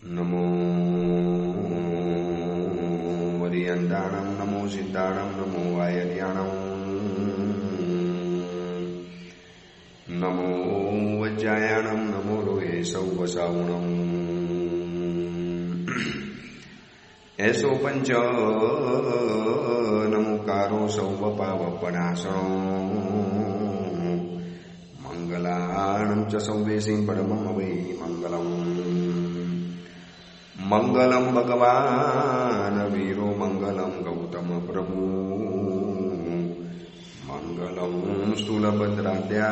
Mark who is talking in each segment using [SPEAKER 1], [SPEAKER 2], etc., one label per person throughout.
[SPEAKER 1] नमो वरियन्ताणं नमो सिद्धाणं नमो वायर्याणं नमो वज्रायाणं नमो रोहे सौवसावुणं ऐसो पंच नमोकारो सौवपावपणासणो मंगलाणं च सौवेसिं परमं वै मंगलम् मंगलम भगवान वीरो मंगलम गौतम प्रभु मंगलम स्थूलभद्राद्या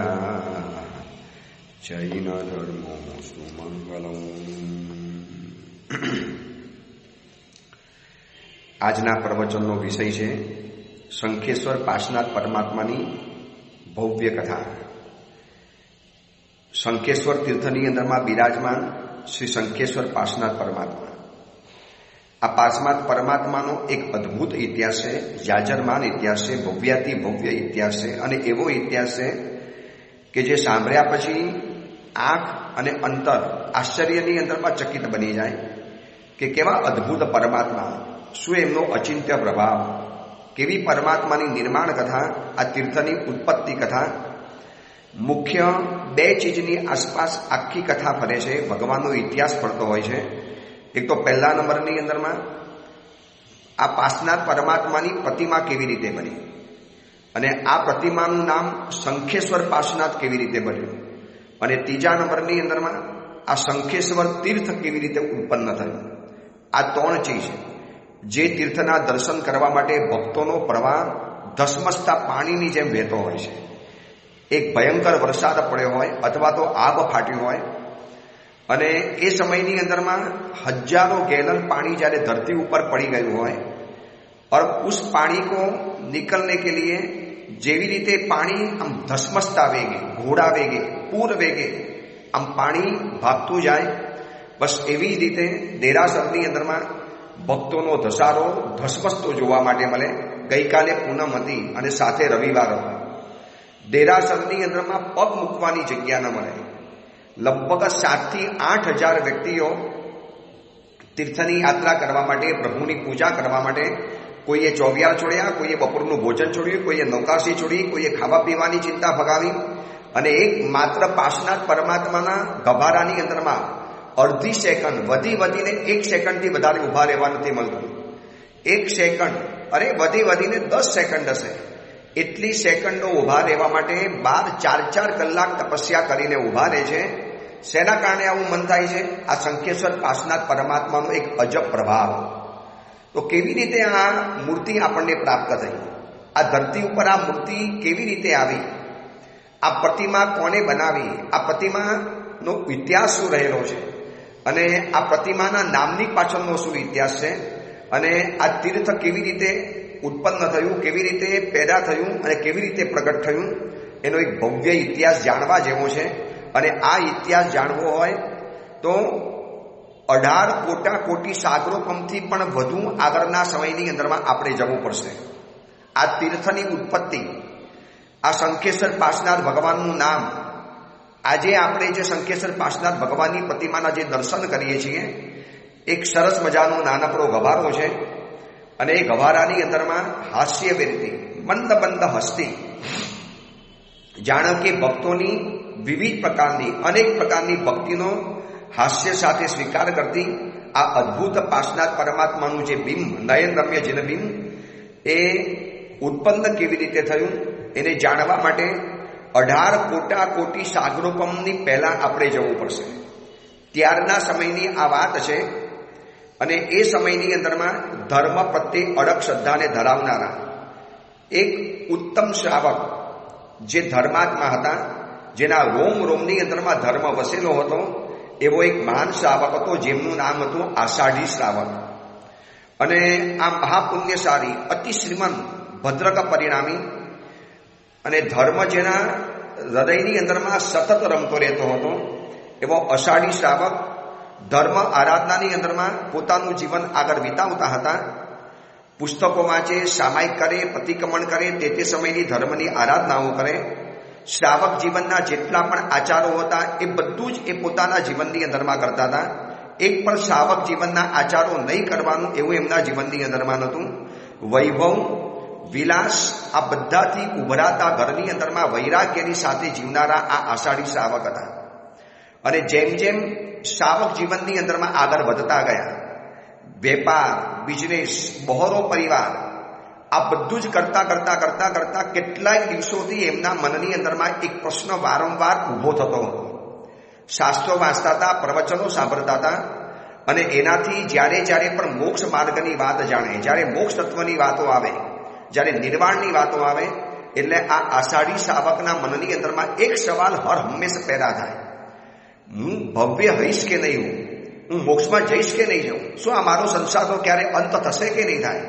[SPEAKER 1] जैन धर्मो सुमंगलम। આજના પ્રવચનનો વિષય છે શંખેશ્વર પાર્શ્વનાથ પરમાત્માની ભવ્ય કથા। શંખેશ્વર તીર્થની અંદરમાં બિરાજમાન શ્રી શંખેશ્વર પાર્શ્વનાથ પરમાત્મા, આ પાર્શ્વનાથ પરમાત્માનો એક અદ્ભુત ઇતિહાસ છે, યાજરમાન ઇતિહાસ છે, ભવ્યાતિ ભવ્ય ઇતિહાસ છે અને એવો ઇતિહાસ છે કે જે સાંભળ્યા પછી આંખ અને અંતર આશ્ચર્યની અંદરમાં ચકિત બની જાય કે કેવા અદ્ભુત પરમાત્મા, શું એમનો અચિંત્ય પ્રભાવ, કેવી પરમાત્માની નિર્માણ કથા, આ તીર્થની ઉત્પત્તિ કથા। મુખ્ય બે ચીજની આસપાસ આખી કથા ફરે છે, ભગવાનનો ઇતિહાસ ફરતો હોય છે। એક તો પહેલા નંબરની અંદરમાં આ પાર્શ્વનાથ પરમાત્માની પ્રતિમા કેવી રીતે બની અને આ પ્રતિમાનું નામ શંખેશ્વર પાર્શ્વનાથ કેવી રીતે બન્યું, અને ત્રીજા નંબરની અંદરમાં આ શંખેશ્વર તીર્થ કેવી રીતે ઉત્પન્ન થયું। આ ત્રણ ચીજ જે તીર્થના દર્શન કરવા માટે ભક્તોનો પ્રવાહ ધસમસતા પાણીની જેમ વહેતો હોય છે। એક ભયંકર વરસાદ પડ્યો હોય અથવા તો આગ ફાટ્યું હોય અને એ સમયની અંદરમાં હજારો ગેલન પાણી જ્યારે ધરતી ઉપર પડી ગયું હોય और उस पानी को निकलने के लिए જેવી રીતે પાણી આમ ધસમસતા વેગે, ઘોડા વેગે, પૂર વેગે આમ પાણી ભાગતું જાય, બસ એવી જ રીતે દેરાસરની અંદરમાં ભક્તોનો ધસારો ધસમસતો જોવા માટે મળે। ગઈકાલે પૂનમ હતી અને સાથે રવિવાર હતો। દેરાસરની અંદરમાં પગ મૂકવાની જગ્યા ન મળે। લગભગ 7,000 થી 8,000 વ્યક્તિઓ તીર્થની યાત્રા કરવા માટે, પ્રભુની પૂજા કરવા માટે, કોઈએ ચોવિયાર છોડ્યા, કોઈએ બપોરનું ભોજન છોડ્યું, કોઈએ નૌકાશી છોડી, કોઈએ ખાવા પીવાની ચિંતા ભગાવી અને એક માત્ર પાર્શ્વનાથ પરમાત્માના ગભારાની અંદરમાં અડધી સેકન્ડ વધીને 1 સેકન્ડથી વધારે ઊભા રહેવા નથી મળતું। 1 સેકન્ડ અરે વધીને 10 સેકન્ડ હશે, એટલી સેકન્ડો ઊભા રહેવા માટે 4 કલાક તપસ્યા કરીને ઊભા રહે છે। શેના કારણે આવું મન થાય છે? આ શંખેશ્વર પાર્શ્વનાથ પરમાત્માનો એક અજબ પ્રભાવ। તો કેવી રીતે આ મૂર્તિ આપણને પ્રાપ્ત થઈ? આ ધરતી ઉપર આ મૂર્તિ કેવી રીતે આવી? આ પ્રતિમા કોને બનાવી? આ પ્રતિમાનો ઇતિહાસ શું રહેલો છે? અને આ પ્રતિમાના નામની પાછળનો શું ઇતિહાસ છે? અને આ તીર્થ કેવી રીતે ઉત્પન્ન થયું, કેવી રીતે પેદા થયું અને કેવી રીતે પ્રગટ થયું, એનો એક ભવ્ય ઇતિહાસ જાણવા જેવો છે। અને આ ઇતિહાસ જાણવો હોય તો 18 કોટી સાગરોપમથી પણ વધુ આગળના સમયની અંદરમાં આપણે જવું પડશે। આ તીર્થની ઉત્પત્તિ, આ શંખેશ્વર પાર્શ્વનાથ ભગવાનનું નામ, આજે આપણે જે શંખેશ્વર પાર્શ્વનાથ ભગવાનની પ્રતિમાના જે દર્શન કરીએ છીએ, એક સરસ મજાનો નાનકડો ગભારો છે અને એ ગભારાની અંદરમાં હાસ્ય વેરતી મંદ હસતી, જાણો કે ભક્તોની વિવિધ પ્રકારની, અનેક પ્રકારની ભક્તિનો હાસ્ય સાથે સ્વીકાર કરતી આ અદ્ભુત પાર્શ્વનાથ પરમાત્માનું જે બિંબ, નયનરમ્ય જેન બિંબ, એ ઉત્પન્ન કેવી રીતે થયું એને જાણવા માટે 18 કોટી સાગરોપમની પહેલા આપણે જવું પડશે। ત્યારના સમયની આ વાત છે અને એ સમયની અંદરમાં ધર્મ પ્રત્યે અડગ શ્રદ્ધાને ધરાવનારા એક ઉત્તમ શ્રાવક જે ધર્માત્મા હતા, જેના રોમની અંદરમાં ધર્મ વસેલો હતો, એવો એક મહાન શ્રાવક હતો જેમનું નામ હતું આષાઢી શ્રાવક। અને આ મહાપુણ્યશાળી, અતિ શ્રીમંત, ભદ્રક પરિણામી અને ધર્મ જેના હૃદયની અંદરમાં સતત રમતો રહેતો હતો એવો અષાઢી શ્રાવક ધર્મ આરાધનાની અંદરમાં પોતાનું જીવન આગળ વિતાવતા હતા। પુસ્તકો વાંચે, સામાયિક કરે, પ્રતિક્રમણ કરે, તે સમયની ધર્મની આરાધનાઓ કરે। શ્રાવક જીવનના જેટલા પણ આચારો હતા એ બધું જ એ પોતાના જીવનની અંદરમાં કરતા હતા। એક પણ શ્રાવક જીવનના આચારો નહીં કરવાનું એવું એમના જીવનની અંદરમાં નહોતું. વૈભવ વિલાસ આ બધાથી ઉભરાતા ઘરની અંદરમાં વૈરાગ્યની સાથે જીવનારા આ આષાઢી શ્રાવક હતા. અને જેમ જેમ શ્રાવક જીવનની અંદરમાં આગળ વધતા ગયા, વેપાર, બિઝનેસ, બહોરો પરિવાર, આ બધું જ કરતા કેટલાય દિવસોથી એમના મનની અંદરમાં એક પ્રશ્ન વારંવાર ઊભો થતો હતો. શાસ્ત્રો વાંચતા હતા, પ્રવચનો સાંભળતા હતા, અને એનાથી જ્યારે પણ મોક્ષ માર્ગની વાત જાણે, જ્યારે મોક્ષ તત્વની વાતો આવે, જ્યારે નિર્વાણની વાતો આવે, એટલે આ આષાઢી શ્રાવકના મનની અંદરમાં એક સવાલ હર હંમેશા પેદા થાય: હું ભવ્ય હઈશ કે નહીં, હું મોક્ષમાં જઈશ કે નહીં જાઉં, શું આ મારો સંસારનો ક્યારે અંત થશે કે નહીં થાય?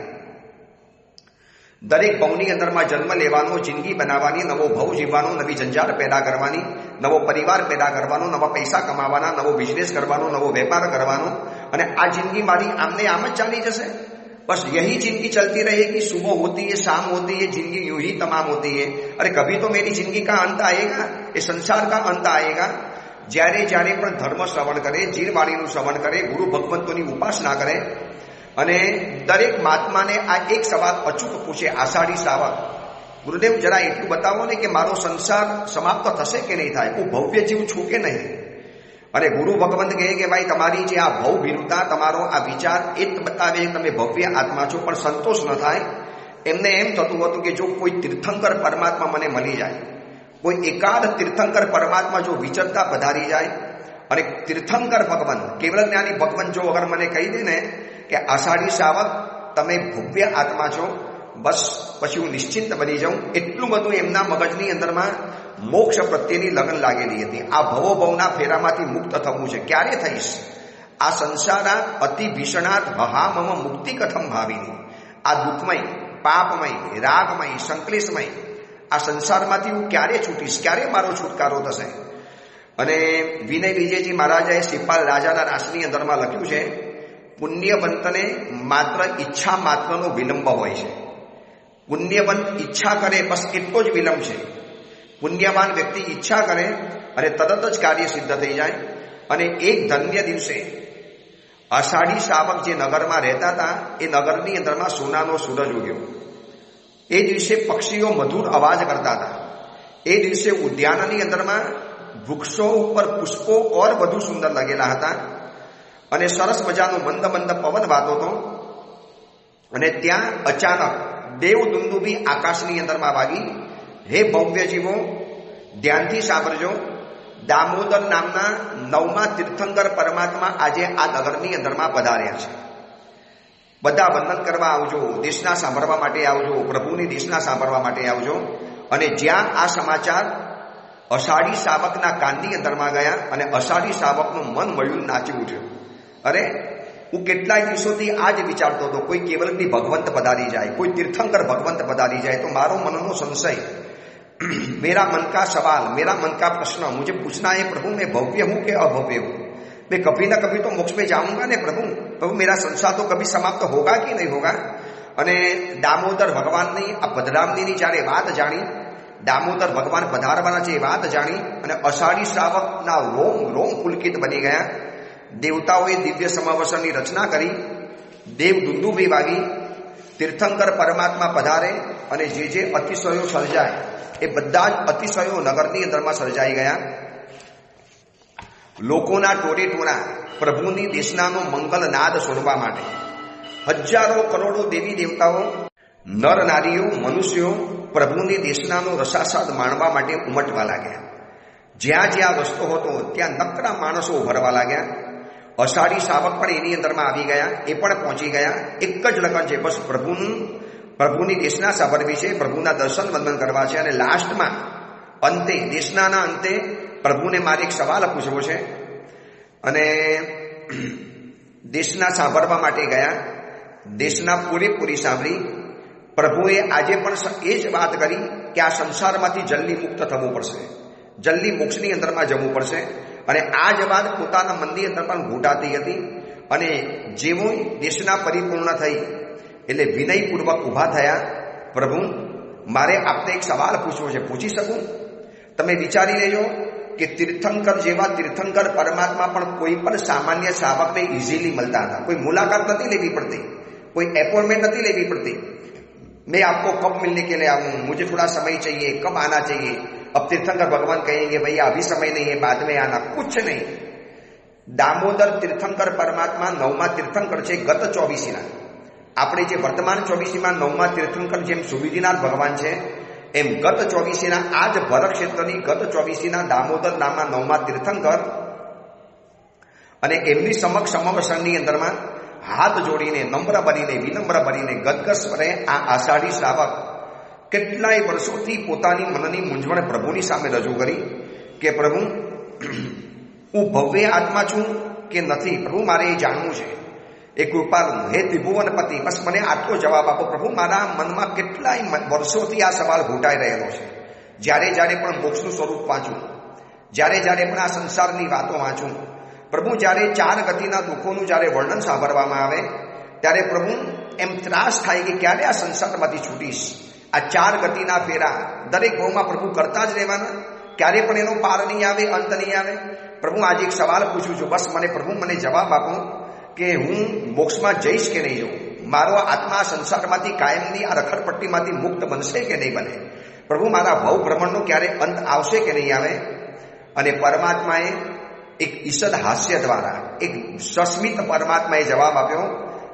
[SPEAKER 1] દરેક ભવની અંદરમાં જન્મ લેવાનો, જિંદગી બનાવવાની, નવો ભવ જીવવાનો, નવી જંજાળ પેદા કરવાની, નવો પરિવાર પેદા કરવાનો, નવા પૈસા કમાવાના, નવો બિઝનેસ કરવાનો, નવો વેપાર કરવાનો, અને આ જિંદગી મારી આમને આમ જ ચાલી જશે. बस यही जिंदगी चलती रहेगी, सुबह होती है, शाम होती है, जिंदगी यूं ही तमाम होती है. अरे कभी तो मेरी जिंदगी का अंत आएगा, ये संसार का अंत आएगा. જ્યારે પણ ધર્મ શ્રવણ કરે, જીરવાણીનું શ્રવણ કરે, ગુરુ ભગવંતોની ઉપાસના કરે, અને દરેક મહાત્માને આ એક સવાલ અચૂક પૂછે, આષાઢી શ્રાવક, ગુરુદેવ જરા એટલું બતાવો ને કે મારો સંસાર સમાપ્ત થશે કે નહીં થાય, હું ભવ્ય જીવ છું કે નહીં? અને ગુરુ ભગવંત કહે કે ભાઈ તમારી જે આ ભવ ભીરુતા, તમારો આ વિચાર એ જ બતાવે કે તમે ભવ્ય આત્મા છો. પણ સંતોષ ન થાય. એમને એમ થતું હતું કે જો કોઈ તીર્થંકર પરમાત્મા મને મળી જાય, કોઈ એકાદ તીર્થંકર પરમાત્મા જો વિચરતા પધારી જાય, અને તીર્થંકર ભગવાન, કેવળ જ્ઞાની ભગવાન જો અગર મને કહી દે ને કે આષાઢી શ્રાવક તમે ભવ્ય આત્મા છો, બસ પછી હું નિશ્ચિંત બની જાઉં. એટલું બધું એમના મગજની અંદરમાં મોક્ષ પ્રત્યેની લગન લાગેલી હતી. આ ભવોભવના ફેરામાંથી મુક્ત થવું છે. ક્યારે થઈશ? આ સંસારા અતિ ભીષણાત હહામમ મુક્તિ કથમ ભાવિની. આ દુઃખમય, પાપમય, રાગમય, સંક્લેશમય આ સંસારમાંથી હું ક્યારે છૂટીશ? ક્યારે મારો છુટકારો થશે? અને વિનય વિજયજી મહારાજાએ શ્રીપાલ રાજાના રાસની અંદરમાં લખ્યું છે, પુણ્યવંતને માત્ર ઈચ્છા માત્રનો વિલંબ હોય છે. પુણ્યવંત ઈચ્છા કરે, બસ એટલો જ વિલંબ છે. પુણ્યવાન વ્યક્તિ ઈચ્છા કરે અને તરત જ કાર્ય સિદ્ધ થઈ જાય. અને એક ધન્ય દિવસે આષાઢી શ્રાવક જે નગરમાં રહેતા હતા, એ નગરની અંદરમાં સોનાનો સૂરજ ઉગ્યો. એ દિવસે પક્ષીઓ મધુર અવાજ કરતા હતા. એ દિવસે ઉદ્યાનની અંદરમાં વૃક્ષો ઉપર પુષ્પો ઓર વધુ સુંદર લાગેલા હતા, અને સરસ મજાનો મંદ મંદ પવન વાતો હતો. અને ત્યાં અચાનક દેવ દુંદુભી આકાશની અંદરમાં વાગી. હે ભવ્ય જીવો, ધ્યાનથી સાંભળજો. દામોદર નામના 9મા તીર્થંકર પરમાત્મા આજે આ નગરની અંદરમાં પધાર્યા છે. બધા વંદન કરવા આવજો, દેશના સાંભળવા માટે આવજો, પ્રભુની દેશના સાંભળવા માટે આવજો. અને જ્યાં આ સમાચાર અષાઢી શ્રાવકના કાનની અંદરમાં ગયા, અને અષાઢી શ્રાવકનું મન મળ્યું, નાચી ઉઠ્યું. અરે હું કેટલાય દિવસોથી આ જ વિચારતો હતો, કોઈ કેવલની ભગવંત પધારી જાય, કોઈ તીર્થંકર ભગવંત પધારી જાય તો મારો મનનો સંશય, मेरा मन का सवाल, मेरा मन का प्रश्न मुझे पूछना है, प्रभु मैं भव्य हूं कि अभव्य हूं? मैं कभी ना कभी तो मोक्ष में जाऊंगा ने प्रभु. प्रभु मेरा संसार तो कभी समाप्त होगा कि नहीं होगा? અને દામોદર ભગવાનની આ પધરામણીની જ્યારે વાત જાણી, દામોદર ભગવાન પધારવાના છે એ વાત જાણી, અને અષાઢી શ્રાવકના રોમ પુલકિત બની ગયા. દેવતાઓએ દિવ્ય સમાવસરની રચના કરી, દેવ દુંદુભી વાગી, તીર્થંકર પરમાત્મા પધારે, અને જે અતિશયો સર્જાય એ બધા જ અતિશયો નગરની અંદરમાં સર્જાઈ ગયા. લોકોના ટોળે ટોળા પ્રભુની દેશનાનો મંગલ નાદ સુનવા માટે હજારો કરોડો દેવી દેવતાઓ, નર નારીઓ, મનુષ્યો પ્રભુની દેશનાનો રસાસ્વાદ માણવા માટે ઉમટવા લાગ્યા. જ્યાં જ્યાં રસ્તો હતો ત્યાં નકરા માણસો ભરવા લાગ્યા. અષાઢી શ્રાવક પણ એની અંદરમાં આવી ગયા, એ પણ પહોંચી ગયા. એક જ લગન છે, બસ પ્રભુની દેશના સાંભળવી છે, પ્રભુના દર્શન વંદન કરવા છે. અને લાસ્ટમાં અંતે, દેશનાના અંતે પ્રભુને મારે એક સવાલ પૂછવો છે. અને દેશના સાંભળવા માટે ગયા, દેશના પૂરેપૂરી સાંભળી. પ્રભુએ આજે પણ એ જ વાત કરી કે આ સંસારમાંથી જલ્દી મુક્ત થવું પડશે, જલ્દી મોક્ષની અંદરમાં જવું પડશે. અને આ જ વાત પોતાના મનની અંદર પણ ઘૂંટાતી હતી. અને જેવું દેશના પરિપૂર્ણ થઈ એટલે વિનયપૂર્વક ઊભા થયા. પ્રભુ મારે આપને એક સવાલ પૂછવો છે, પૂછી શકું? તમે વિચારી લેજો કે તીર્થંકર જેવા તીર્થંકર પરમાત્મા પણ કોઈ પણ સામાન્ય શ્રાવકને ઇઝીલી મળતા હતા. કોઈ મુલાકાત નથી લેવી પડતી, કોઈ એપોઇન્ટમેન્ટ નથી લેવી પડતી. मैं आपको कब मिलने के लिए आऊँ, मुझे थोड़ा समय चाहिए, कब आना चाहिए. अब तीर्थंकर भगवान कहेंगे भैया अभी समय नहीं है, बाद में आना, कुछ नहीं. દામોદર તીર્થંકર પરમાત્મા 9મા તીર્થંકર છે ગત 24ના. આપણે જે વર્તમાન 24માં 9મા તીર્થંકર જેમ સુવિધિનાથ ભગવાન છે, એમ ગત 24ના આ જ ભરત ક્ષેત્રની ગત 24ના દામોદર નામના 9મા તીર્થંકર, અને એમની સમક્ષ સમવસરની અંદરમાં હાથ જોડીને નમ્ર બનીને વિનમ્ર બનીને ગદગદ સ્વરે આ આષાઢી શ્રાવક કેટલાય વર્ષોથી પોતાની મનની મૂંઝવણ પ્રભુની સામે રજૂ કરી કે પ્રભુ, હું ભવ્ય આત્મા છું કે નથી પ્રભુ, મારે એ જાણવું છે. એ કૃપાળુ હે ત્રિભુવનપતિ, બસ મને આટલો જવાબ આપો પ્રભુ. મારા મનમાં કેટલાય વર્ષોથી આ સવાલ ઘૂંટાઈ રહેલો છે. જ્યારે જ્યારે પણ મોક્ષનું સ્વરૂપ વાંચું, જ્યારે જ્યારે પણ આ સંસારની વાતો વાંચું પ્રભુ, જ્યારે 4 ગતિના દુઃખોનું જ્યારે વર્ણન સાંભળવામાં આવે ત્યારે પ્રભુ એમ ત્રાસ થાય કે ક્યારે આ સંસારમાંથી છૂટીશ. આ 4 ગતિના ફેરા દરેક ભાવમાં પ્રભુ કરતા જ રહેવાના, ક્યારે પણ એનો પાર નહીં આવે, અંત નહીં આવે. પ્રભુ આજે એક સવાલ પૂછું છું, બસ મને પ્રભુ મને જવાબ આપો કે હું મોક્ષમાં જઈશ કે નહીં જઉં, મારો આત્મા સંસારમાંથી કાયમની આ રખડપટ્ટીમાંથી મુક્ત બનશે કે નહીં બને, પ્રભુ મારા ભવ ભ્રમણનો ક્યારે અંત આવશે કે નહીં આવે. અને પરમાત્માએ એક ઈષદ હાસ્ય દ્વારા, એક સસ્મિત પરમાત્માએ જવાબ આપ્યો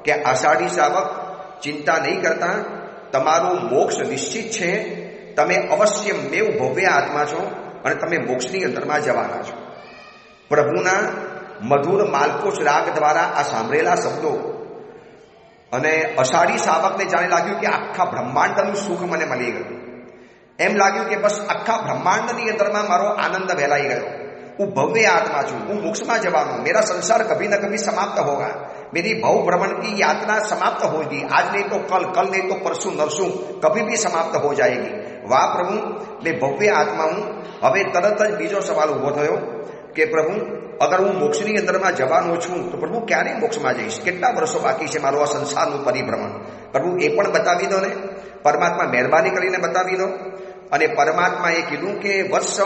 [SPEAKER 1] કે આષાઢી શ્રાવક, ચિંતા નહીં કરતા, તમારું મોક્ષ નિશ્ચિત છે. તમે અવશ્ય મેવ ભવ્ય આત્મા છો અને તમે મોક્ષની અંદરમાં જવાના છો. પ્રભુના મધુર માલકોચ રાગ દ્વારા આ સાંભળેલા શબ્દો અને અષાઢી શ્રાવકને જાણે લાગ્યું કે આખા બ્રહ્માંડનું સુખ મને મળી ગયું. એમ લાગ્યું કે બસ આખા બ્રહ્માંડની અંદરમાં મારો આનંદ વહેલાઈ ગયો. હું ભવ્ય आत्मा છું, હું મોક્ષમાં જવાનો, मेरा संसार कभी न कभी समाप्त होगा, मेरी भव भ्रमण की यात्रा समाप्त होगी, आज नहीं तो कल, कल नहीं तो परसों नरसों, कभी भी समाप्त हो जाएगी. वाह प्रभु, मैं भव्य आत्मा हूं. હવે તરત જ બીજો સવાલ ઉભો થયો કે પ્રભુ, અગર હું મોક્ષની અંદરમાં જવાનો છું તો પ્રભુ ક્યારે મોક્ષમાં જઈશ, કેટલા વર્ષો બાકી છે મારું આ સંસારનું પરિભ્રમણ, પ્રભુ એ પણ બતાવી દો ને. પરમાત્મા મહેરબાની કરીને બતાવી દો. અને પરમાત્માએ કીધું કે વર્ષ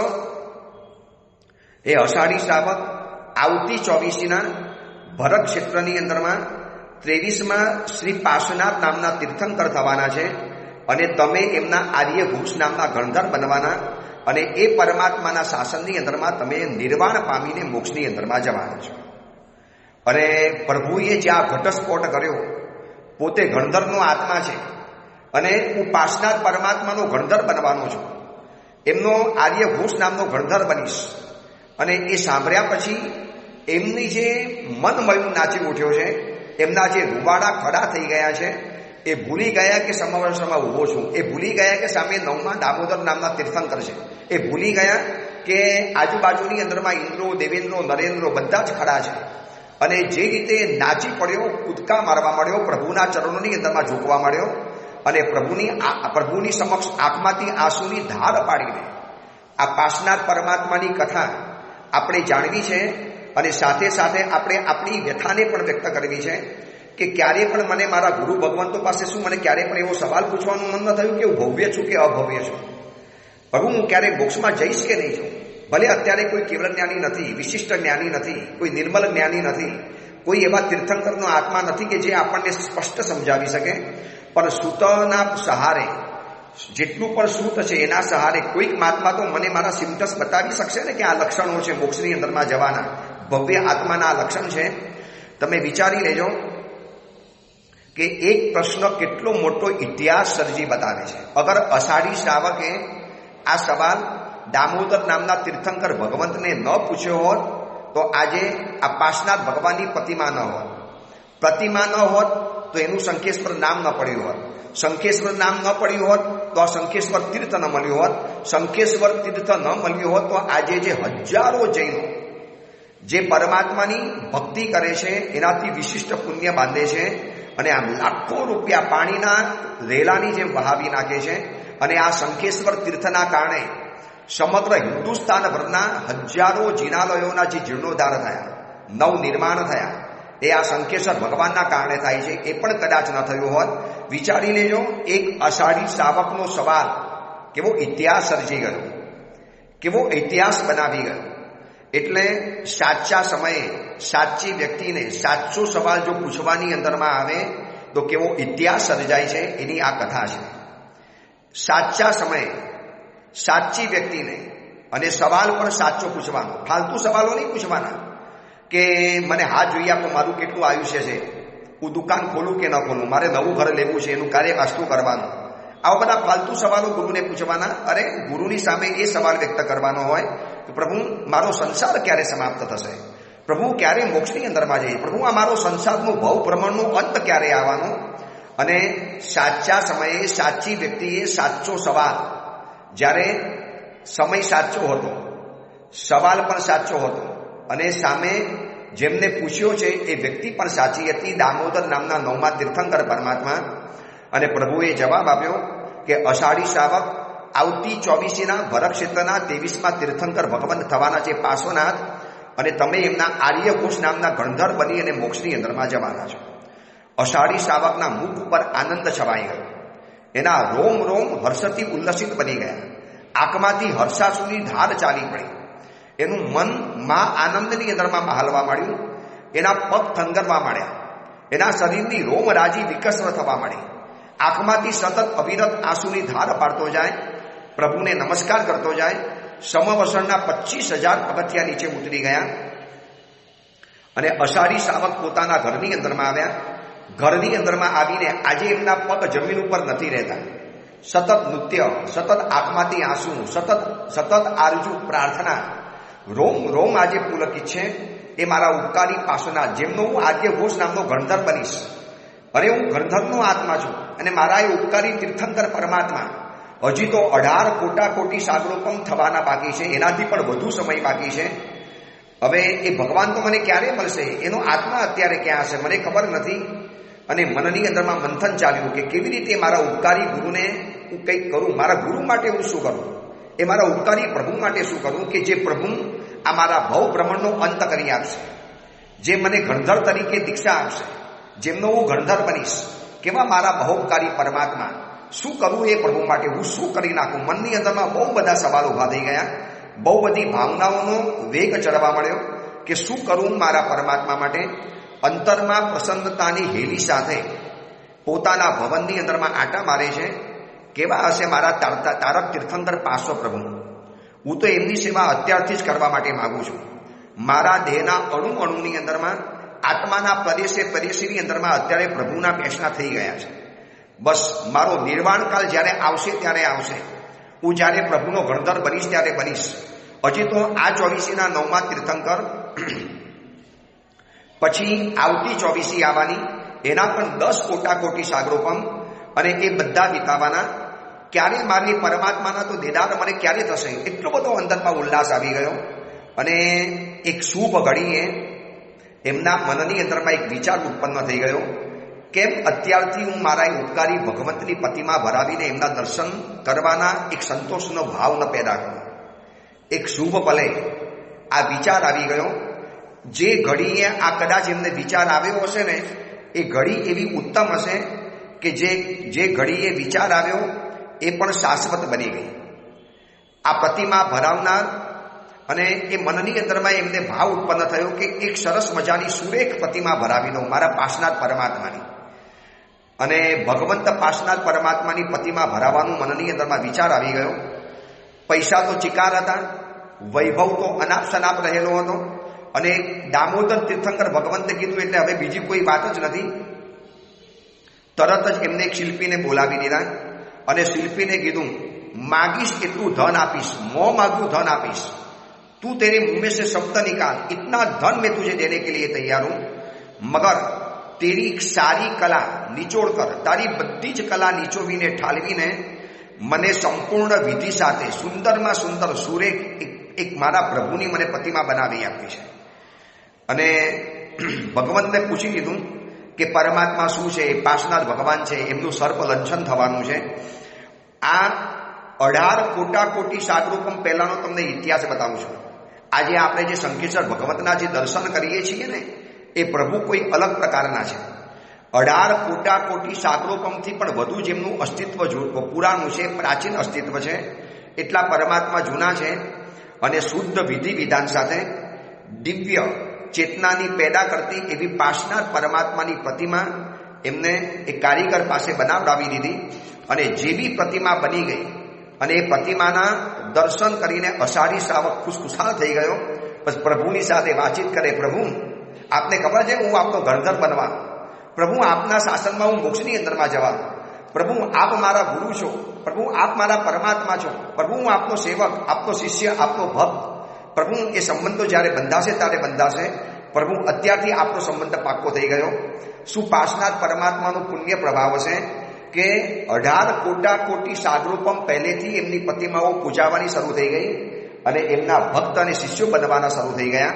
[SPEAKER 1] એ અષાઢી શ્રાવક આવતી 24ના ભરત ક્ષેત્રની અંદરમાં 23માં શ્રી પાર્શ્વનાથ નામના તીર્થંકર થવાના છે અને તમે એમના આર્યઘોષ નામના ગણધર બનવાના અને એ પરમાત્માના શાસનની અંદરમાં તમે નિર્વાણ પામીને મોક્ષની અંદરમાં જવાના છો. અને પ્રભુએ જ્યાં ઘટસ્ફોટ કર્યો, પોતે ગણધરનો આત્મા છે અને હું પાર્શ્વનાથ પરમાત્માનો ગણધર બનવાનો છું, એમનો આર્યઘોષ નામનો ગણધર બનીશ. અને એ સાંભળ્યા પછી એમની જે મન મળ્યું નાચી ઉઠ્યો છે, એમના જે રૂવાડા ખડા થઈ ગયા છે, એ ભૂલી ગયા કે સમવસરમાં ઊભો છું, એ ભૂલી ગયા કે સામે 9મા દામોદર નામના તીર્થંકર છે, એ ભૂલી ગયા કે આજુબાજુની અંદરમાં ઇન્દ્રો, દેવેન્દ્રો, નરેન્દ્રો બધા જ ખડા છે. અને જે રીતે નાચી પડ્યો, કૂદકા મારવા માંડ્યો, પ્રભુના ચરણોની અંદરમાં ઝૂકવા માંડ્યો અને પ્રભુની સમક્ષ આંખમાંથી આંસુની ધાર પાડીને આ પાર્શ્વનાથ પરમાત્માની કથા આપણે જાણવી છે. અને સાથે સાથે આપણે આપણી વ્યથાને પણ વ્યક્ત કરવી છે કે ક્યારે પણ મને મારા ગુરુ ભગવંતો પાસે શું મને ક્યારે પણ એવો સવાલ પૂછવાનું મન ન થયું કે હું ભવ્ય છું કે અભવ્ય છું, પ્રભુ હું ક્યારે મોક્ષમાં જઈશ કે નહીં જાઉં. ભલે અત્યારે કોઈ કેવળ જ્ઞાની નથી, વિશિષ્ટ જ્ઞાની નથી, કોઈ નિર્મલ જ્ઞાની નથી, કોઈ એવા તીર્થંકરનો આત્મા નથી કે જે આપણને સ્પષ્ટ સમજાવી શકે, પણ સૂતના સહારે, જેટલું પણ સૂત છે એના સહારે કોઈક મહાત્મા તો મને મારા સિમ્ટમ્સ બતાવી શકશે ને કે આ લક્ષણો છે મોક્ષની અંદરમાં જવાના, ભવ્ય આત્માના આ લક્ષણ છે. તમે વિચારી લેજો કે એક પ્રશ્ન કેટલો મોટો ઇતિહાસ સર્જી બતાવે છે. અગર અષાઢી શ્રાવકે આ સવાલ દામોદર નામના તીર્થંકર ભગવંતને ન પૂછ્યો હોત તો આજે આ પાર્શ્વનાથ ભગવાનની પ્રતિમા ન હોત. પ્રતિમા ન હોત તો એનું શંખેશ્વર નામ ન પડ્યું હોત. શંખેશ્વર નામ ન પડ્યું હોત તો આ શંખેશ્વર તીર્થ ન મળ્યું હોત. શંખેશ્વર તીર્થ ન મળ્યું હોત તો આજે જે હજારો જૈનો જે પરમાત્માની ભક્તિ કરે છે એનાથી વિશિષ્ટ પુણ્ય બાંધે છે અને આમ લાખો રૂપિયા પાણીના રેલાની જેમ વહાવી નાખે છે. અને આ શંખેશ્વર તીર્થના કારણે સમગ્ર હિન્દુસ્તાન ભરના હજારો જિનાલયોના જે જીર્ણોદ્ધાર થયા, નવનિર્માણ થયા, એ આ શંખેશ્વર ભગવાનના કારણે થાય છે. એ પણ કદાચ ન થયું હોત. વિચારી લેજો, એક અષાઢી શ્રાવકનો સવાલ કેવો ઇતિહાસ સર્જી ગયો, કેવો ઇતિહાસ બનાવી ગયો. એટલે સાચા સમયે સાચી વ્યક્તિને સાચો સવાલ જો પૂછવાની અંદરમાં આવે તો કેવો ઇતિહાસ સર્જાય છે એની આ કથા છે. સાચા સમયે સાચી વ્યક્તિને અને સવાલ પણ સાચો પૂછવાનો, ફાલતુ સવાલો નહીં પૂછવાના કે મને હાથ જોઈએ આપો, મારું કેટલું આયુષ્ય છે, હું દુકાન ખોલું કે ન ખોલું, મારે નવું ઘર લેવું છે, એનું કાર્ય વાસ્તુ કરવાનું, આવા બધા ફાલતુ સવાલો ગુરુને પૂછવાના. અરે ગુરુની સામે એ સવાલ વ્યક્ત કરવાનો હોય કે પ્રભુ મારો સંસાર ક્યારે સમાપ્ત થશે, પ્રભુ ક્યારે મોક્ષની અંદરમાં જઈએ, પ્રભુ આ મારો સંસારનો ભવ ભ્રમણનો અંત ક્યારે આવવાનો. અને સાચા સમયે સાચી વ્યક્તિએ સાચો સવાલ, જ્યારે સમય સાચો હતો, સવાલ પણ સાચો હતો અને સામે જેમને પૂછ્યો છે એ વ્યક્તિ પણ સાચી હતી, દામોદર નામના 9મા તીર્થંકર પરમાત્મા. અને પ્રભુએ જવાબ આપ્યો કે અષાઢી શ્રાવક આવતી 24મીના ભરત ક્ષેત્રના 23મા તીર્થંકર ભગવંત થવાના છે પાર્શ્વનાથ, અને તમે એમના આર્યઘોષ નામના ગણધર બની અને મોક્ષની અંદરમાં જવાના છો. અષાઢી શ્રાવકના મુખ ઉપર આનંદ છવાઈ ગયો, એના રોમ રોમ હર્ષથી ઉલ્લસિત બની ગયા, આંખમાંથી હર્ષાશ્રુની ધાર ચાલી પડી, એનું મન મા આનંદની અંદરમાં હાલવા માંડ્યું, એના પગ થંગરવા માંડ્યા, એના શરીરની રોમરાજી વિકસ્ર થવા માંડી, આંખમાંથી સતત અવિરત આંસુની ધાર પાડતો જાય, પ્રભુને નમસ્કાર કરતો જાય. સમવસરના 25,000 પગથિયા નીચે ઉતરી ગયા અને અષાઢી શ્રાવક પોતાના ઘરની અંદરમાં આવ્યા. ઘરની અંદરમાં આવીને આજે એમના પગ જમીન ઉપર નથી રહેતા, સતત નૃત્ય, સતત આંખમાંથી આંસુ, સતત આરજુ પ્રાર્થના, રોમ રોમ આજે પુલકિત છે. એ મારા ઉપકારી પાસોના, જેમનો હું આદ્યઘોષ નામનો ગણધર બનીશ, અરે હું ગણધરનો આત્મા છું અને મારા એ ઉપકારી તીર્થંકર પરમાત્મા હજી તો 18 કોટી સાગરોપમ થવાના બાકી છે, એનાથી પણ વધુ સમય બાકી છે. હવે એ ભગવાન તો મને ક્યારે મળશે, એનો આત્મા અત્યારે ક્યાં હશે મને ખબર નથી. અને મનની અંદરમાં મંથન ચાલ્યું કે કેવી રીતે મારા ઉપકારી ગુરુને હું કંઈક કરું, મારા ગુરુ માટે હું શું કરું, એ મારા ઉપકારી પ્રભુ માટે શું કરું કે જે પ્રભુ આ મારા ભવ ભ્રમણનો અંત કરી આપશે, જે મને ગણધર તરીકે દીક્ષા આપશે, જેમનો હું ગણધર બનીશ, કેવા મારા બહોપકારી પરમાત્મા, શું કરવું એ પ્રભુ માટે, હું શું કરી નાખું. મનની અંદરમાં બહુ બધા સવાલો ઊભા થઈ ગયા, બહુ બધી ભાવનાઓનો વેગ ચડવા મળ્યો કે શું કરું મારા પરમાત્મા માટે. અંતરમાં પ્રસન્નતાની હેલી સાથે પોતાના ભવનની અંદરમાં આટા મારે છે. કેવા હશે મારા તારક તીર્થંકર પાર્શ્વ પ્રભુ, હું તો એમની સેવા અત્યારથી જ કરવા માટે માગું છું. મારા દેહના અણુ અણુની અંદરમાં, આત્માના પ્રદેશે પ્રદેશની અંદરમાં અત્યારે પ્રભુના બેસણા થઈ ગયા છે. બસ મારો નિર્વાણકાલ જ્યારે આવશે ત્યારે આવશે, હું જ્યારે પ્રભુનો ગણધર બનીશ ત્યારે બનીશ. હજી તો આ 24મીના 9મા તીર્થંકર, પછી આવતી 24મી આવવાની, એના પણ 10 કોટી સાગરોપમ, અને એ બધા વિતાવાના. ક્યારે મારી પરમાત્માના તો દીદાર મને ક્યારે થશે, એટલો બધો અંદરમાં ઉલ્લાસ આવી ગયો. અને એક શુભ ઘડીએ એમના મનની અંદરમાં એક વિચાર ઉત્પન્ન થઈ ગયો, કેમ અત્યારથી હું મારા ઉપકારી ભગવંતની પ્રતિમા ભરાવીને એમના દર્શન કરવાના એક સંતોષનો ભાવ ન પેદા કરું. એક શુભ પલે આ વિચાર આવી ગયો. જે ઘડીએ આ કદાચ એમને વિચાર આવ્યો હશે ને, એ ઘડી એવી ઉત્તમ હશે કે જે ઘડીએ વિચાર આવ્યો એ પણ શાશ્વત બની ગઈ. આ પ્રતિમા ભરાવનાર, અને એ મનની અંદરમાં એમને ભાવ ઉત્પન્ન થયો કે એક સરસ મજાની સુરેખ પ્રતિમા ભરાવી દઉં મારા પાર્શ્વનાથ પરમાત્માની. અને ભગવંત પાર્શ્વનાથ પરમાત્માની પ્રતિમા ભરાવાનું મનની અંદરમાં વિચાર આવી ગયો. પૈસા તો ચિકાર હતા, વૈભવ તો અનાપ શનાપ રહેલો હતો, અને દામોદર તીર્થંકર ભગવંતે કીધું એટલે હવે બીજી કોઈ વાત જ નથી. તરત જ એમને એક શિલ્પીને બોલાવી દીધા અને શિલ્પીને કીધું, માગીશ એટલું ધન આપીશ, મોં માગ્યું ધન આપીશ, तू तेरे मुंह में से शब्द निकाल, इतना धन मैं तुझे देने के लिए तैयार हूं, मगर तेरी सारी कला निचोड़ कर, तारी बधी ज कला निचोवीने ठालवीने મને સંપૂર્ણ વિધિ સાથે સુંદરમાં સુંદર સુરેખ એક મારા પ્રભુની મને પ્રતિમા બનાવી આપી છે. અને ભગવંતને પૂછી લીધું કે પરમાત્મા શું છે, પાર્શ્વનાથ ભગવાન છે, એમનું સર્પ લંછન થવાનું છે. આ 18 કોટી સાગરોપમ પહેલાનો તમને ઇતિહાસ બતાવું છું. આજે આપણે જે શંખેશ્વર ભગવંતના જે દર્શન કરીએ છીએ ને, એ પ્રભુ કોઈ અલગ પ્રકારના છે. 18 કોટી સાગરોપમથી પણ વધુ જેમનું અસ્તિત્વ પુરાણું છે, પ્રાચીન અસ્તિત્વ છે, એટલા પરમાત્મા જૂના છે. અને શુદ્ધ વિધિ વિધાન સાથે દિવ્ય ચેતનાની પેદા કરતી એવી પાર્શનાથ પરમાત્માની પ્રતિમા એમને એ કારીગર પાસે બનાવડાવી દીધી અને જેવી પ્રતિમા બની ગઈ અને એ પ્રતિમાના દર્શન કરીને અષાઢી શ્રાવક ખુશખુશાલ થઈ ગયો. બસ પ્રભુની સાથે વાતચીત કરે, પ્રભુ આપને ખબર છે હું આપનો ગણધર બનવા, પ્રભુ આપના શાસનમાં હું મોક્ષની અંદરમાં જવા, પ્રભુ આપ મારા ગુરુ છો, પ્રભુ આપ મારા પરમાત્મા છો, પ્રભુ હું આપનો સેવક, આપનો શિષ્ય, આપનો ભક્ત. પ્રભુ એ સંબંધો જ્યારે બંધાશે ત્યારે બંધાશે. પ્રભુ અત્યારથી આપનો સંબંધ પાક્કો થઈ ગયો. શું પાર્શનાથ પરમાત્માનો પુણ્ય પ્રભાવ હશે કે 18 કોટી સાગરૂપમ પહેલેથી એમની પ્રતિમાઓ પૂજાવાની શરૂ થઈ ગઈ અને એમના ભક્ત અને શિષ્યો બનવાના શરૂ થઈ ગયા.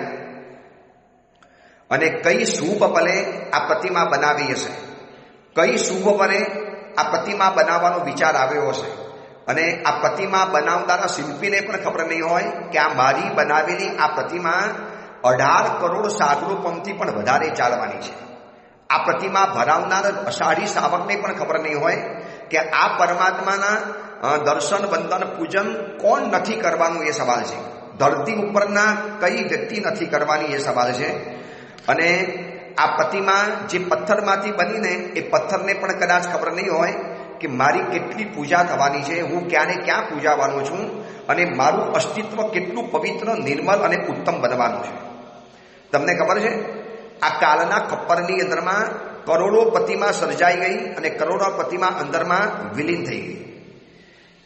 [SPEAKER 1] અને કઈ શુભ પલે આ પ્રતિમા બનાવી હશે, કઈ શુભ પલે આ પ્રતિમા બનાવવાનો વિચાર આવ્યો હશે. અને આ પ્રતિમા બનાવનારા શિલ્પીને પણ ખબર નહીં હોય કે આ મારી બનાવેલી આ પ્રતિમા 18 કરોડ સાગરૂપમથી પણ વધારે ચાલવાની છે. આ પ્રતિમા ભરાવનાર અષાઢી શ્રાવકને પણ ખબર નહીં હોય કે આ પરમાત્માના દર્શન વંદન પૂજન કોણ નથી કરવાનું એ સવાલ છે. ધરતી ઉપરના કઈ વ્યક્તિ નથી કરવાની એ સવાલ છે. અને આ પ્રતિમા જે પથ્થરમાંથી બનીને એ પથ્થરને પણ કદાચ ખબર નહીં હોય કે મારી કેટલી પૂજા થવાની છે, હું ક્યાંને ક્યાં પૂજાવાનો છું અને મારું અસ્તિત્વ કેટલું પવિત્ર, નિર્મલ અને ઉત્તમ બનવાનું છે. તમને ખબર છે આ કાલના ખપ્પરની અંદરમાં કરોડો પ્રતિમા સર્જાઈ ગઈ અને કરોડો પ્રતિમા અંદરમાં વિલીન થઈ ગઈ.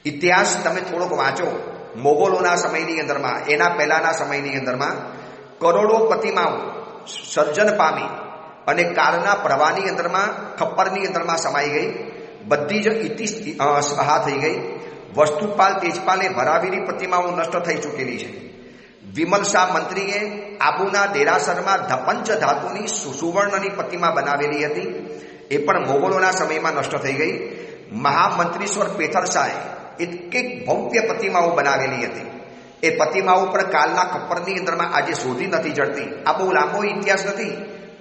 [SPEAKER 1] ઇતિહાસ તમે થોડોક વાંચો. મોગલોના સમયની અંદરમાં, એના પહેલાના સમયની અંદરમાં કરોડો પ્રતિમાઓ સર્જન પામી અને કાળના પ્રવાહની અંદરમાં ખપ્પરની અંદરમાં સમાઈ ગઈ. બધી જ ઇતિ સ્વાહા થઈ ગઈ. વસ્તુપાલ તેજપાલે ભરાવેલી પ્રતિમાઓ નષ્ટ થઈ ચૂકેલી છે. વિમલ શાહ મંત્રીએ આબુના દેરાસરમાં પંચ ધાતુની સુવર્ણની પ્રતિમા બનાવેલી હતી, એ પણ મોગલોના સમયમાં નષ્ટ થઈ ગઈ. મહામંત્રીશ્વર પેથર શાહે એક ભવ્ય પ્રતિમાઓ બનાવેલી હતી. એ પ્રતિમાઓ પણ કાલના ખપ્પરની અંદરમાં આજે શોધી નથી જડતી. આ બહુ લાંબો ઇતિહાસ નથી.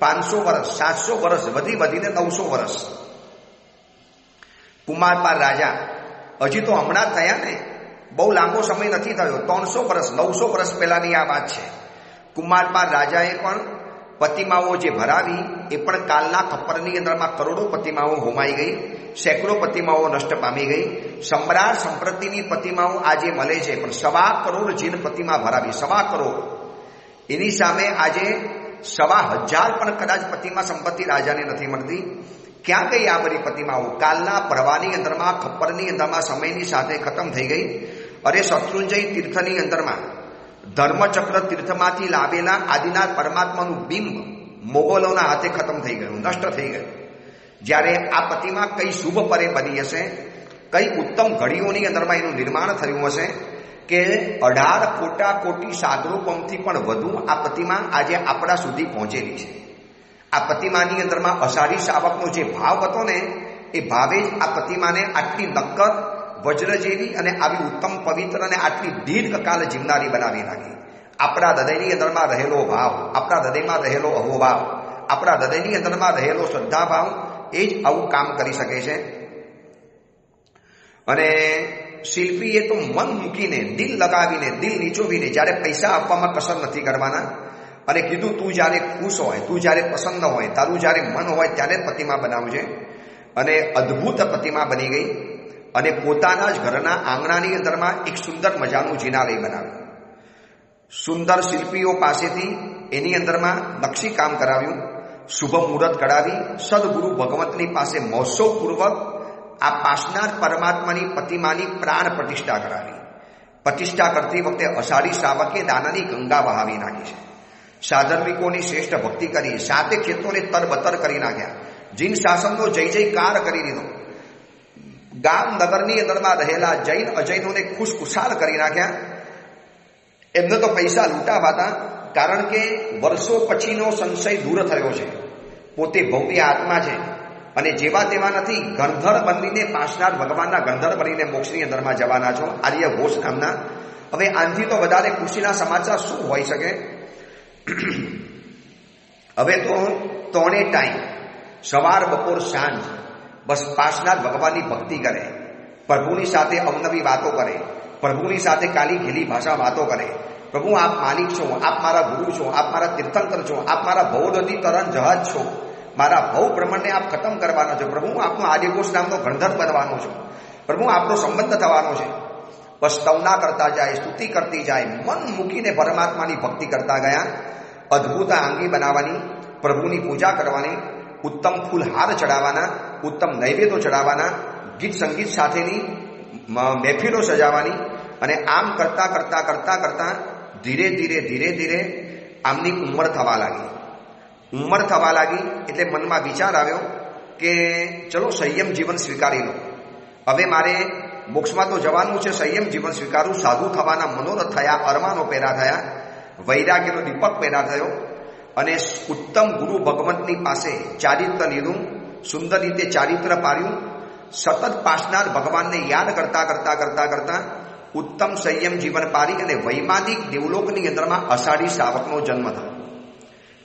[SPEAKER 1] 500 વર્ષ, 700 વર્ષ, વધીને 900 વર્ષ. કુમારપાલ રાજા હજી તો હમણાં થયા ને, બહુ લાંબો સમય નથી થયો. 300 વર્ષ, 900 વર્ષ પહેલાની આ વાત છે. કુમારપાલ રાજાએ પણ પ્રતિમાઓ જે ભરાવી એ પણ કાલના ખપ્પરની અંદરમાં કરોડો પ્રતિમાઓ હોમાઈ ગઈ, સેંકડો પ્રતિમાઓ નષ્ટ પામી ગઈ. સમ્રાટ સંપ્રતિની પ્રતિમાઓ આજે મળે છે, પણ 1.25 કરોડ જીન પ્રતિમા ભરાવી, 1.25 કરોડ. એની સામે આજે 1.5 પણ કદાચ પ્રતિમા સંપત્તિ રાજાને નથી મળતી. ક્યાં ગઈ આ બધી પ્રતિમાઓ? કાલના પ્રવાહની અંદરમાં, ખપ્પરની અંદરમાં સમયની સાથે ખતમ થઈ ગઈ. અરે શત્રુંજય તીર્થની અંદરમાં ધર્મચક્ર તીર્થમાંથી લાવેલા આદિનાથ પરમાત્માનું બિંબ મોગલોના હાથે ખતમ થઈ ગયું, નષ્ટ થઈ ગયું. જ્યારે આ પ્રતિમા કઈ શુભ પરે બની હશે, કઈ ઉત્તમ ઘડીઓની અંદરમાં એનું નિર્માણ થયું હશે કે 18 કોટી સાગરૂપમથી પણ વધુ આ પ્રતિમા આજે આપણા સુધી પહોંચેલી છે. આ પ્રતિમાની અંદરમાં અષાઢી શ્રાવકનો જે ભાવ હતો ને, એ ભાવે જ આ પ્રતિમાને આટલી નક્કર, વજ્ર જેવી અને આવી ઉત્તમ, પવિત્ર અને આટલી દીર્ઘકાલ જીવનારી બનાવી નાખી. આપણા હૃદયની અંદરમાં રહેલો ભાવ, આપણા હૃદયમાં રહેલો અહોભાવ, આપણા હૃદયની અંદરમાં રહેલો શ્રદ્ધાભાવ એ જ આવું કામ કરી શકે છે. અને શિલ્પીએ તો મન મૂકીને, દિલ લગાવીને, દિલ નીચોવીને, જ્યારે પૈસા આપવામાં કસર નથી કરવાના, અને કીધું તું જ્યારે ખુશ હોય, તું જ્યારે પ્રસન્ન હોય, તારું જ્યારે મન હોય ત્યારે જ પ્રતિમા બનાવજે. અને અદ્ભુત પ્રતિમા બની ગઈ. અને પોતાના જ ઘરના આંગણાની અંદરમાં એક સુંદર મજાનું જિનાલય બનાવ્યું. સુંદર શિલ્પીઓ પાસેથી એની અંદરમાં નકશી કામ કરાવ્યું, શુભ મુહૂર્ત કરાવી, સદગુરુ ભગવંતની પાસે મહોત્સવપૂર્વક આ પાર્શનાથ પરમાત્માની પ્રતિમાની પ્રાણ પ્રતિષ્ઠા કરાવી. પ્રતિષ્ઠા કરતી વખતે અષાઢી શ્રાવકે દાનાની ગંગા વહાવી નાખી છે. સાધર્મિકોની શ્રેષ્ઠ ભક્તિ કરી, 7 ક્ષેત્રોને તરબતર કરી નાખ્યા. જૈન શાસનનો જય જયકાર કરી દીધો. ગામ નગરની અંદરમાં રહેલા જૈન અજૈનોને ખુશખુશાલ કરી નાખ્યા. એમને તો પૈસા લૂંટાવા હતા, કારણ કે વર્ષો પછીનો સંશય દૂર થયો છે. પોતે ભવ્ય આત્મા છે અને જેવા તેવા નથી. ગણધર બનીને, પાર્શનાથ ભગવાનના ગણધર બનીને મોક્ષની અંદરમાં જવાના છો, આર્ય ઘોષ નામના. હવે આનાથી તો વધારે ખુશીના સમાચાર શું હોઈ શકે? હવે તો 3 ટાઈમ, સવાર, બપોર, સાંજ, બસ પાર્શનાથ ભગવાનની ભક્તિ કરે, પ્રભુની સાથે અવનવી વાતો કરે, પ્રભુની સાથે કાલી ઘેલી ભાષા વાતો કરે, પ્રભુ આપ માલિક છો, આપ મારા ગુરુ છો, આપ મારા તીર્થંકર છો, આપ મારા ભવનદી તરણ જહાજ છો, મારા ભવ બ્રહ્માંડને આપ ખતમ કરવાનો છો, પ્રભુ હું આપનો આદિકોષ નામનો ગણધર બનવાનો છું, પ્રભુ આપનો સંબંધ થવાનો છે. બસ સ્તવના કરતા જાય, સ્તુતિ કરતી જાય, મન મૂકીને પરમાત્માની ભક્તિ કરતા ગયા. અદ્ભુત આંગી બનાવવાની, પ્રભુની પૂજા કરવાની, ઉત્તમ ફૂલહાર ચડાવવાના, ઉત્તમ નૈવેદ્યો ચડાવવાના, ગીત સંગીત સાથેની મહેફિલો સજાવવાની. અને આમ કરતા કરતા કરતા કરતા ધીરે ધીરે ધીરે ધીરે આમની ઉંમર થવા લાગી. ઉંમર થવા લાગી એટલે મનમાં વિચાર આવ્યો કે ચલો સંયમ જીવન સ્વીકારી લો. હવે મારે મોક્ષમાં તો જવાનું છે, સંયમ જીવન સ્વીકારું. સાધુ થવાના મનોરથ થયા, અરમાનો પેરા થયા, વૈરાગ્યનો દીપક પેરા થયો અને ઉત્તમ ગુરુ ભગવંતની પાસે ચારિત્ર લીધું, સુંદર રીતે ચારિત્ર પાડ્યું. સતત પાસનાર ભગવાનને યાદ કરતા કરતા કરતા કરતા ઉત્તમ સંયમ જીવન પાડી અને વૈમાનિક દેવલોકની અંદરમાં અષાઢી શ્રાવકનો જન્મ થયો.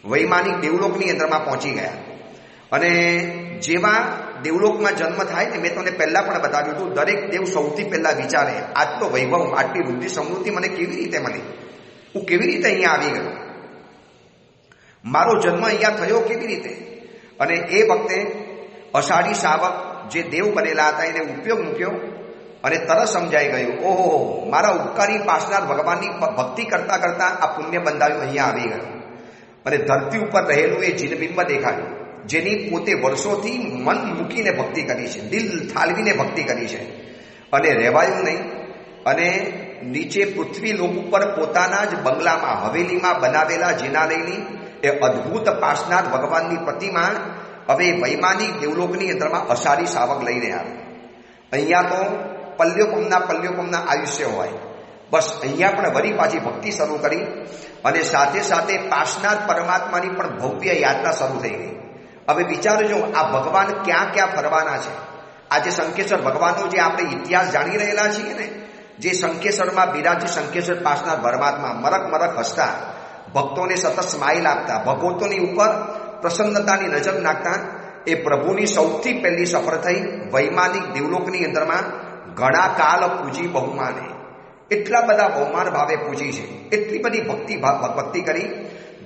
[SPEAKER 1] વૈમાનિક દેવલોકની અંદરમાં પહોંચી ગયા. અને જેવા દેવલોકમાં જન્મ થાય ને, મેં તમને પહેલા પણ બતાવ્યું હતું, દરેક દેવ સૌથી પહેલા વિચારે આટલો વૈભવ, આટલી વૃદ્ધિ સમૃદ્ધિ મને કેવી રીતે મળી, હું કેવી રીતે અહીંયા આવી ગયો, મારો જન્મ અહીંયા થયો કેવી રીતે. અને એ વખતે અષાઢી શ્રાવક જે દેવ બનેલા હતા એને ઉપયોગ મૂક્યો અને તરત સમજાઈ ગયું, ઓહો મારા ઉપકારી પાસનાર ભગવાનની ભક્તિ કરતા કરતા આ પુણ્ય બંધાયું, અહીંયા આવી ગયું. અને ધરતી ઉપર રહેલું એ જીનબિંબ દેખાયું, જેની પોતે વર્ષોથી મન મૂકીને ભક્તિ કરી છે, દિલ ઠાલવીને ભક્તિ કરી છે, અને રહેવાયું નહીં. અને નીચે પૃથ્વી લોક ઉપર પોતાના જ બંગલામાં, હવેલીમાં બનાવેલા જિનાલયની એ અદ્ભુત પાસનાર ભગવાનની પ્રતિમા હવે વૈમાનિક દેવલોકની અંદરમાં અષાઢી શ્રાવક લઈને આવે. અહીંયા તો પલ્યોપમના આયુષ્ય હોય, બસ અહીંયા પણ વળી પાછી ભક્તિ શરૂ કરી અને સાથે સાથે પાસનાર પરમાત્માની પણ ભવ્ય યાત્રા શરૂ થઈ ગઈ. હવે વિચારજો, આ ભગવાન ક્યાં ક્યાં ફરવાના છે. આજે શંખેશ્વર ભગવાનનો જે આપણે ઇતિહાસ જાણી રહેલા છીએ ને, જે શંખેશ્વરમાં બિરાજી શંખેશ્વર પાસનાર પરમાત્મા મરક મરક હસતા, ભક્તોને સતત સ્માઇલ આપતા, ભગવતોની ઉપર પ્રસન્નતાની નજર નાખતા, એ પ્રભુની સૌથી પહેલી સફર થઈ વૈમાનિક દેવલોકની અંદરમાં. ઘણા કાલ પૂજી બહુમાને, એટલા બધા બહુમાન ભાવે પૂજી છે, એટલી બધી ભક્તિ કરી.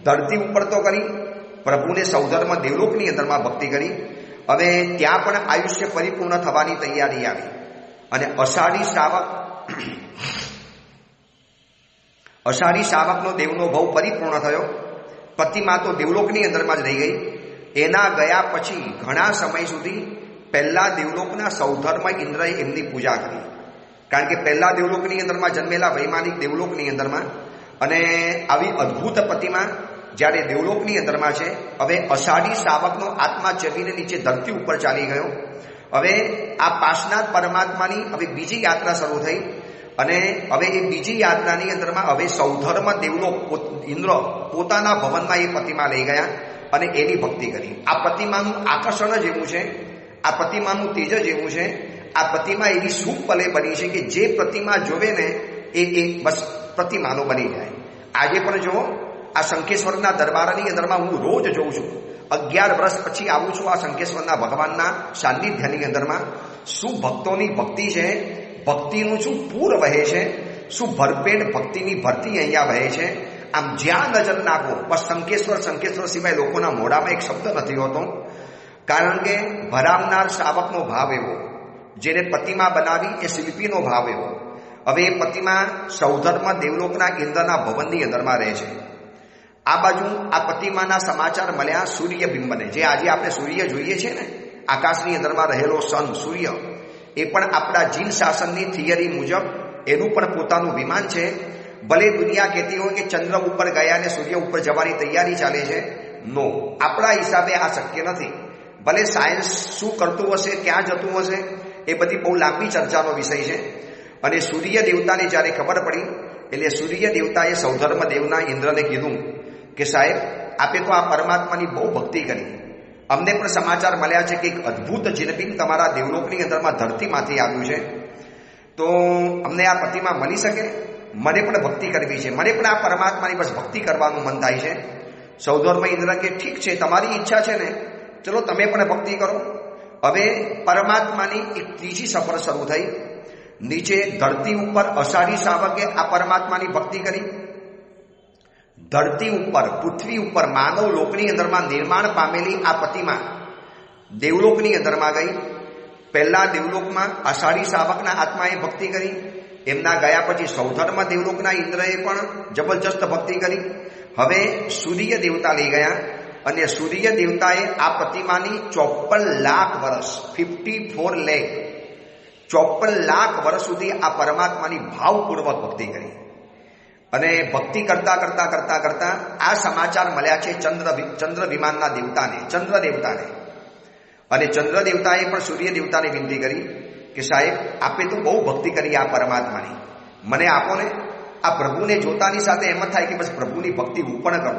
[SPEAKER 1] ધરતી ઉપર તો કરી, પ્રભુને સૌધર્મ દેવલોકની અંદરમાં ભક્તિ કરી. હવે ત્યાં પણ આયુષ્ય પરિપૂર્ણ થવાની તૈયારી આવી અને અષાઢી શ્રાવકનો દેવનો ભાવ પરિપૂર્ણ થયો. પ્રતિમા તો દેવલોકની અંદરમાં જ રહી ગઈ. એના ગયા પછી ઘણા સમય સુધી પહેલા દેવલોકના સૌધર્મ ઇન્દ્રએ એમની પૂજા કરી, કારણ કે પહેલા દેવલોકની અંદરમાં જન્મેલા વૈમાનિક દેવલોકની અંદરમાં. અને આવી અદ્ભુત પ્રતિમા જ્યારે દેવલોકની અંદરમાં છે. હવે અષાઢી શ્રાવકનો આત્મા ચવીને નીચે ધરતી ઉપર ચાલી ગયો. હવે આ પાસનાર પરમાત્માની હવે બીજી યાત્રા શરૂ થઈ અને હવે એ બીજી યાત્રાની અંદરમાં હવે સૌધર્મ દેવલોક ઇન્દ્ર પોતાના ભવનમાં એ પ્રતિમા લઈ ગયા અને એની ભક્તિ કરી. આ પ્રતિમાનું આકર્ષણ જ એવું છે, આ પ્રતિમાનું તેજ જ એવું છે, આ પ્રતિમા એવી સુપલે બની છે કે જે પ્રતિમા જોવે ને એ બસ પ્રતિમાનો બની જાય. આજે પણ જુઓ, આ શંખેશ્વરના દરબારની અંદરમાં હું રોજ જોઉં છું. 11 વર્ષ પછી આવું છું આ શંખેશ્વરના ભગવાનના સાનિધ્યની અંદરમાં. શું ભક્તોની ભક્તિ છે, ભક્તિનું શું પૂર વહે છે, શું ભરપેટ ભક્તિની ભરતી અહીંયા વહે છે. આમ જ્યાં નજર નાખો બસ શંખેશ્વર સિવાય લોકોના મોઢામાં એક શબ્દ નથી હોતો, કારણ કે ભરાવનાર શ્રાવકનો ભાવ એવો, જેને પ્રતિમા બનાવી એ શિલ્પીનો ભાવ એવો. હવે એ પ્રતિમા સૌધર્મ દેવલોકના ઇન્દ્રના ભવનની અંદરમાં રહે છે. આ બાજુ આ પ્રતિમાના સમાચાર મળ્યા સૂર્યબિંબને, જે આજે આપણે સૂર્ય જોઈએ છીએ ને, આકાશની અંદરમાં રહેલો સન સૂર્ય, એ પણ આપણા જીન શાસનની થિયરી મુજબ એનું પણ પોતાનું વિમાન છે. ભલે દુનિયા કહેતી હોય કે ચંદ્ર ઉપર ગયા અને સૂર્ય ઉપર જવાની તૈયારી ચાલે છે, નો, આપણા હિસાબે આ શક્ય નથી. ભલે સાયન્સ શું કરતું હશે, ક્યાં જતું હશે, એ બધી બહુ લાંબી ચર્ચાનો વિષય છે. અને સૂર્ય દેવતાને જ્યારે ખબર પડી એટલે સૂર્ય દેવતાએ સૌધર્મ દેવના ઇન્દ્રને કીધું કે સાહેબ, આપે તો આ પરમાત્માની બહુ ભક્તિ કરી, અમને પણ સમાચાર મળ્યા છે કે એક અદ્ભુત જીનબિંબ તમારા દેવલોકની અંદરમાં ધરતીમાંથી આવ્યું છે, તો અમને આ પ્રતિમા મળી શકે? મને પણ ભક્તિ કરવી છે, મને પણ આ પરમાત્માની બસ ભક્તિ કરવાનું મન થાય છે. સૌધર્મ ઇન્દ્ર કે ઠીક છે, તમારી ઈચ્છા છે ને, ચલો તમે પણ ભક્તિ કરો. હવે પરમાત્માની એક ત્રીજી સફર શરૂ થઈ. નીચે ધરતી ઉપર અષાઢી શ્રાવકે આ પરમાત્માની ભક્તિ કરી ધરતી ઉપર, પૃથ્વી ઉપર, માનવ લોકની અંદરમાં નિર્માણ પામેલી આ પ્રતિમા દેવલોકની અંદરમાં ગઈ. પહેલા દેવલોકમાં અષાઢી શાવકના આત્માએ ભક્તિ કરી. એમના ગયા પછી સૌધર્મ દેવલોકના ઇન્દ્રએ પણ જબરજસ્ત ભક્તિ કરી. હવે સૂર્ય દેવતા લઈ ગયા અને સૂર્ય દેવતાએ આ પ્રતિમાની 54 લાખ વર્ષ 54 લાખ 54 લાખ વર્ષ સુધી આ પરમાત્માની ભાવપૂર્વક ભક્તિ કરી. અને ભક્તિ કરતા કરતા કરતા કરતા આ સમાચાર મળ્યા છે ચંદ્ર વિમાનના દેવતાને, ચંદ્ર દેવતાને. અને ચંદ્ર દેવતાએ પણ સૂર્ય દેવતાને વિનંતી કરી કે સાહેબ, આપે તો બહુ ભક્તિ કરી આ પરમાત્માની, મને આપો ને. આ પ્રભુને જોતાની સાથે એમ જ થાય કે બસ પ્રભુની ભક્તિ હું પણ કરું.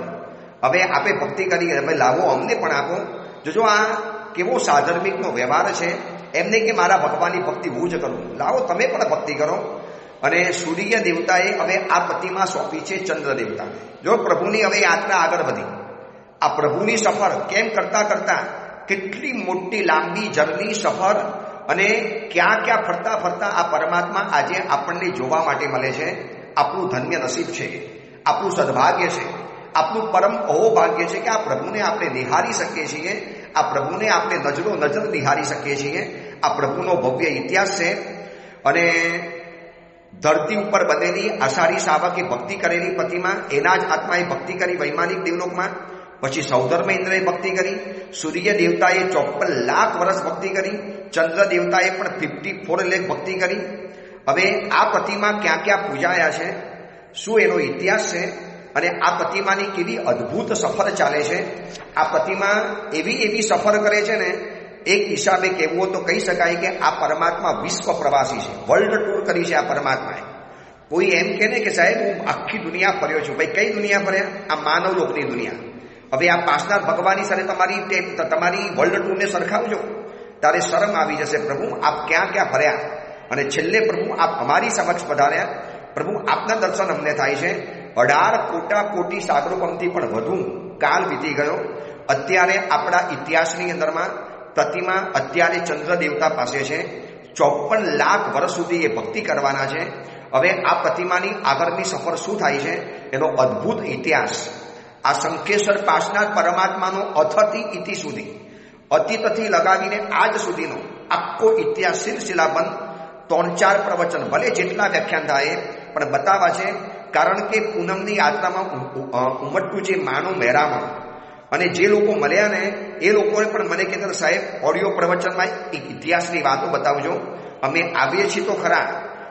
[SPEAKER 1] હવે આપે ભક્તિ કરી, હવે લાવો અમને પણ આપો. જોજો આ કેવો સાધર્મિકનો વ્યવહાર છે. એમને કે મારા ભગવાનની ભક્તિ હું જ કરું, લાવો તમે પણ ભક્તિ કરો. અને સૂર્ય દેવતાએ હવે આ પ્રતિમા સોંપી છે ચંદ્ર દેવતાને. જો પ્રભુની હવે યાત્રા આગળ વધી. આ પ્રભુની સફર કેમ કરતા કરતા કેટલી મોટી લાંબી જર્ની સફર, અને ક્યાં ક્યાં ફરતા ફરતા આ પરમાત્મા આજે આપણને જોવા માટે મળે છે. આપણું ધન્ય નસીબ છે, આપણું સદભાગ્ય છે, આપણું પરમ અહોભાગ્ય છે કે આ પ્રભુને આપણે નિહારી શકીએ છીએ. આ પ્રભુને આપણે નજરો નજર નિહારી શકીએ છીએ. આ પ્રભુનો ભવ્ય ઇતિહાસ છે. અને ધરતી ઉપર બનેલી અષાઢી શાવકે ભક્તિ કરેલી પ્રતિમા, એના જ આત્માએ ભક્તિ કરી વૈમાનિક દેવલોકમાં. પછી સૌધર્મ ઇન્દ્રએ ભક્તિ કરી. સૂર્ય દેવતાએ 54 લાખ વર્ષ ભક્તિ કરી. ચંદ્ર દેવતાએ પણ 54 લાખ ભક્તિ કરી. હવે આ પ્રતિમા ક્યાં ક્યાં પૂજાયા છે, શું એનો ઇતિહાસ છે, અને આ પ્રતિમાની કેવી અદ્ભુત સફર ચાલે છે. આ પ્રતિમા એવી સફર કરે છે ને, એક હિસાબે કહેવું તો કહી શકાય કે આ પરમાત્મા વિશ્વ પ્રવાસી છે. વર્લ્ડ ટૂર કરી છે આ પરમાત્માએ. કોઈ એમ કહે ને કે સાહેબ હું આખી દુનિયા ફર્યો છું. ભાઈ કઈ દુનિયા ફર્યા? આ માનવ લોકની દુનિયા. હવે આ પાસનાથ ભગવાનની સાથે તમારી વર્લ્ડ ટૂરને સરખાવજો, તારે શરમ આવી જશે. પ્રભુ આપ ક્યાં ક્યાં ફર્યા, અને છેલ્લે પ્રભુ આપ અમારી સમક્ષ પધાર્યા. પ્રભુ આપના દર્શન અમને થાય છે. 18 કોટી સાગરોપમથી પણ વધુ કાળ વીતી ગયો. અત્યારે આપણા ઇતિહાસની અંદરમાં પ્રતિમા અત્યારે ચંદ્ર દેવતા પાસે છે. 54 લાખ વર્ષ સુધી એ ભક્તિ કરવાના છે. હવે આ પ્રતિમાની આગળની સફર શું થાય છે એનો અદ્ભુત ઇતિહાસ આ શંખેશ્વર પાસનાથ પરમાત્માનો અથથી ઇતિ સુધી, અતીતથી લગાવીને આજ સુધીનો આખો ઇતિહાસ સિલસિલાબંધ 3-4 પ્રવચન, ભલે જેટલા વ્યાખ્યાન થાય પણ બતાવવા છે. કારણ કે પૂનમની યાત્રામાં ઉમટતું જે માનું મહેરામણ, અને જે લોકો મળ્યા ને એ લોકોએ પણ મને કહેતા સાહેબ ઓડિયો પ્રવચનમાં ઇતિહાસની વાતો બતાવજો. અમે આવીએ છીએ તો ખરા,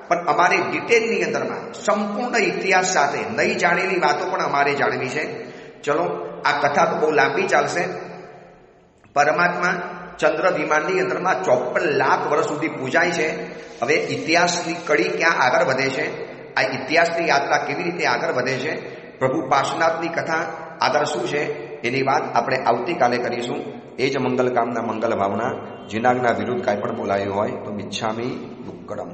[SPEAKER 1] પણ અમારે ડિટેલની અંદરમાં સંપૂર્ણ ઇતિહાસ સાથે નહીં જાણેલી વાતો પણ અમારે જાણવી છે. ચલો, આ કથા તો બહુ લાંબી ચાલશે. પરમાત્મા ચંદ્ર વિમાનની અંદરમાં 54 લાખ વર્ષ સુધી પૂજાય છે. હવે ઇતિહાસની કડી ક્યાં આગળ વધે છે, આ ઇતિહાસની યાત્રા કેવી રીતે આગળ વધે છે, પ્રભુ પાર્શ્વનાથની કથા આગળ શું છે, એની વાત આપણે આવતીકાલે કરીશું. એ જ મંગલ કામના મંગલ ભાવના. જીનાગના વિરુદ્ધ કાંઈ પણ બોલાયું હોય તો મિચ્છામી દુક્કડમ.